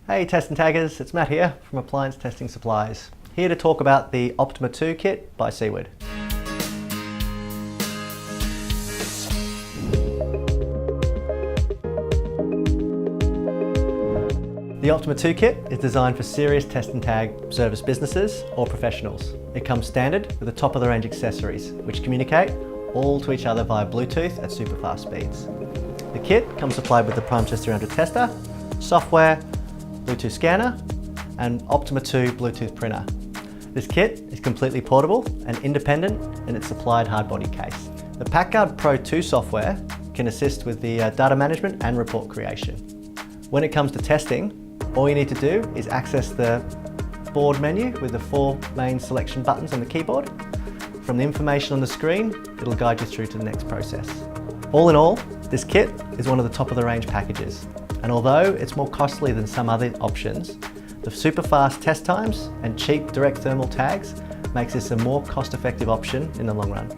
Hey Test and Taggers, it's Matt here from Appliance Testing Supplies. Here to talk about the OPTIMA II Kit by Seaward. The OPTIMA II Kit is designed for serious test and tag service businesses or professionals. It comes standard with the top of the range accessories, which communicate all to each other via Bluetooth at super fast speeds. The kit comes supplied with the Primetest 300 tester, software, Bluetooth scanner, and OPTIMA II Bluetooth printer. This kit is completely portable and independent in its supplied hardbody case. The PATGuard Pro 2 software can assist with the data management and report creation. When it comes to testing, all you need to do is access the board menu with the 4 main selection buttons on the keyboard. From the information on the screen, it'll guide you through to the next process. All in all, this kit is one of the top of the range packages. And although it's more costly than some other options, the super fast test times and cheap direct thermal tags makes this a more cost-effective option in the long run.